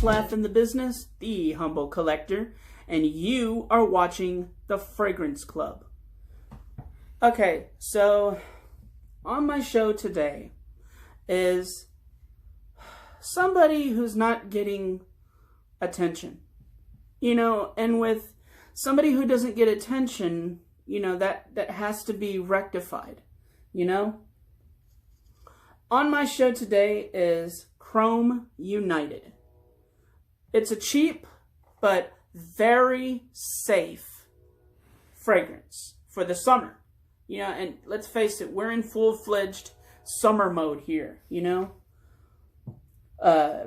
Laugh in the Business, the Humble Collector, and you are watching The Fragrance Club. Okay, so on my show today is somebody who's not getting attention. And with somebody who doesn't get attention, that has to be rectified, On my show today is Chrome United. It's a cheap but very safe fragrance for the summer. And let's face it, we're in full-fledged summer mode here,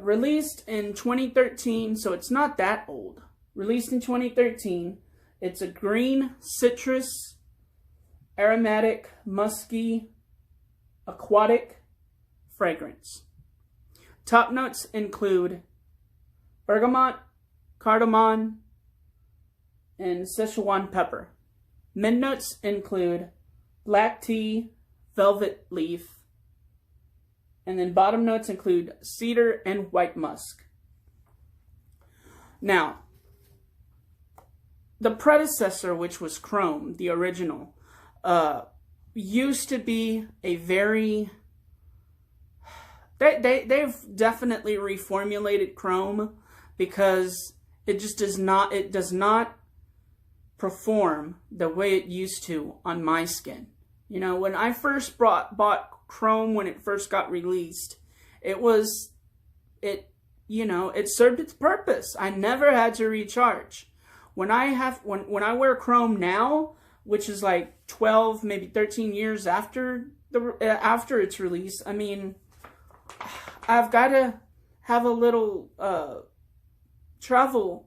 Released in 2013, so it's not that old. Released in 2013, it's a green citrus, aromatic, musky, aquatic fragrance. Top notes include bergamot, cardamom, and Szechuan pepper. Mid notes include black tea, velvet leaf, and then bottom notes include cedar and white musk. Now, the predecessor, which was Chrome, the original, used to be a very... They've definitely reformulated Chrome because it does not perform the way it used to on my skin. When I first bought Chrome when it first got released, it served its purpose. I never had to recharge. When I wear Chrome now, which is like 12, maybe 13 years after its release, I've got to have a little travel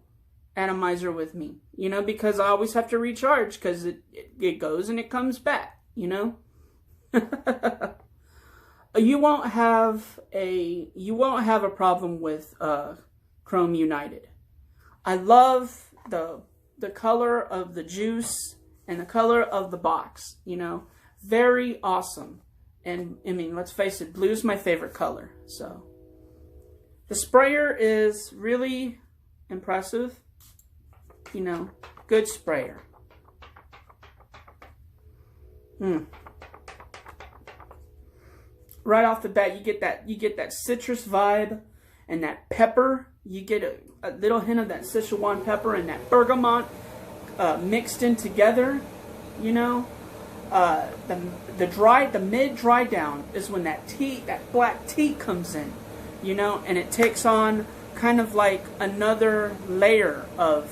atomizer with me, because I always have to recharge because it goes and it comes back, You won't have a problem with Chrome United. I love the color of the juice and the color of the box, very awesome. And let's face it, blue's my favorite color. So the sprayer is really impressive, good sprayer. Right off the bat, you get that citrus vibe and that pepper. You get a little hint of that Szechuan pepper and that bergamot mixed in together, The mid dry down is when that black tea comes in, and it takes on kind of like another layer of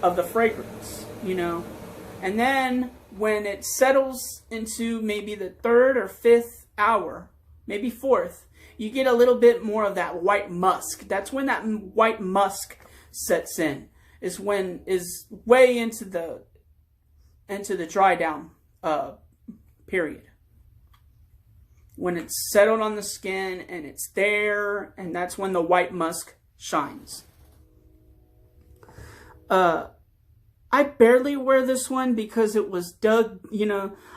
the fragrance, And then when it settles into maybe the third or fifth hour, maybe fourth, you get a little bit more of that white musk. That's when that white musk sets in. Is way into the dry down period. When it's settled on the skin and it's there, and that's when the white musk shines. I barely wear this one because it was dug,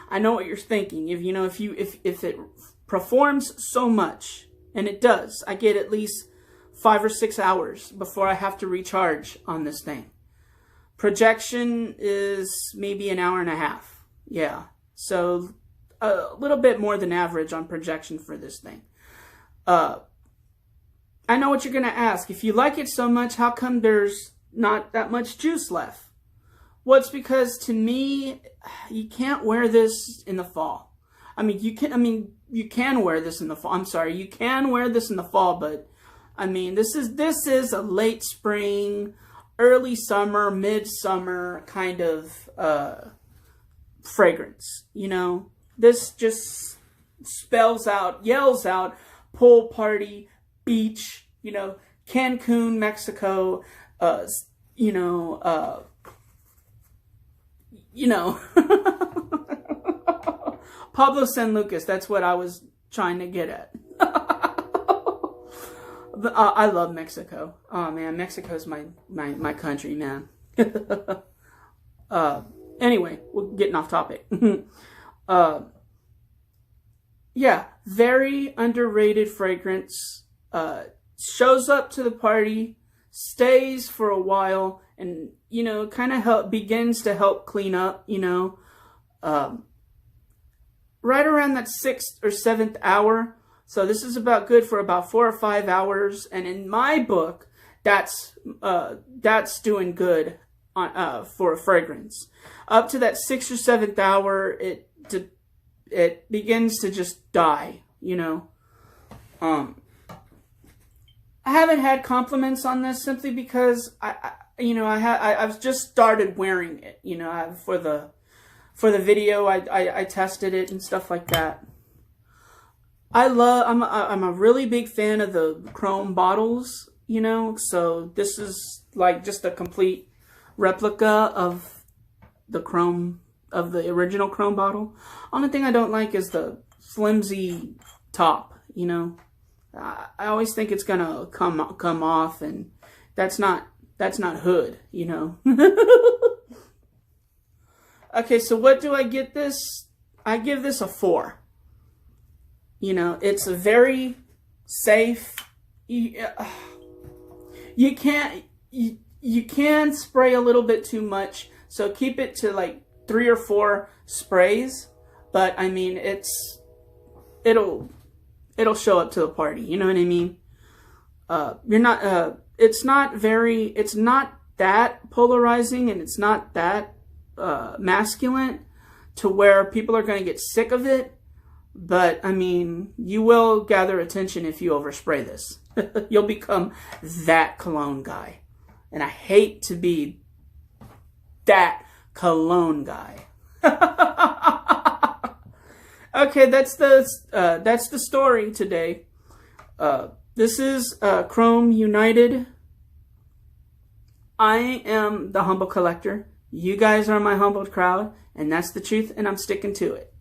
I know what you're thinking. If it performs so much, and it does, I get at least 5 or 6 hours before I have to recharge on this thing. Projection is maybe an hour and a half. Yeah. So a little bit more than average on projection for this thing. I know what you're going to ask. If you like it so much, how come there's not that much juice left? Well, it's because to me, you can't wear this in the fall. You can wear this in the fall. I'm sorry, you can wear this in the fall, but this is a late spring, early summer, midsummer kind of fragrance. This just yells out pool party, beach, Cancun, Mexico, Pablo San Lucas, that's what I was trying to get at. I love Mexico. Oh man, Mexico's my country, man. Anyway, we're getting off topic. Yeah, very underrated fragrance. shows up to the party, stays for a while, and, you know, kind of begins to help clean up, you know. Right around that 6th or 7th hour. So this is about good for about 4 or 5 hours. And in my book, that's doing good on, for a fragrance. Up to that 6th or 7th hour, it begins to just die, you know. I haven't had compliments on this simply because I've just started wearing it, you know, for the video. I tested it and stuff like that. I'm a really big fan of the chrome bottles, you know, so this is like just a complete replica of the original chrome bottle. Only thing I don't like is the flimsy top, you know. I always think it's gonna come off, and that's not hood, you know. Okay, so what do I get this? I give this a 4. You know, it's a very safe. You can spray a little bit too much, so keep it to like 3 or 4 sprays. But I mean, it'll show up to the party. You know what I mean? It's not that polarizing, and it's not that masculine to where people are going to get sick of it. But I mean, you will gather attention if you overspray this. You'll become that cologne guy, and I hate to be that cologne guy. Okay, that's the story today. This is Chrome United. I am the humble collector. You guys are my humbled crowd, and that's the truth, and I'm sticking to it.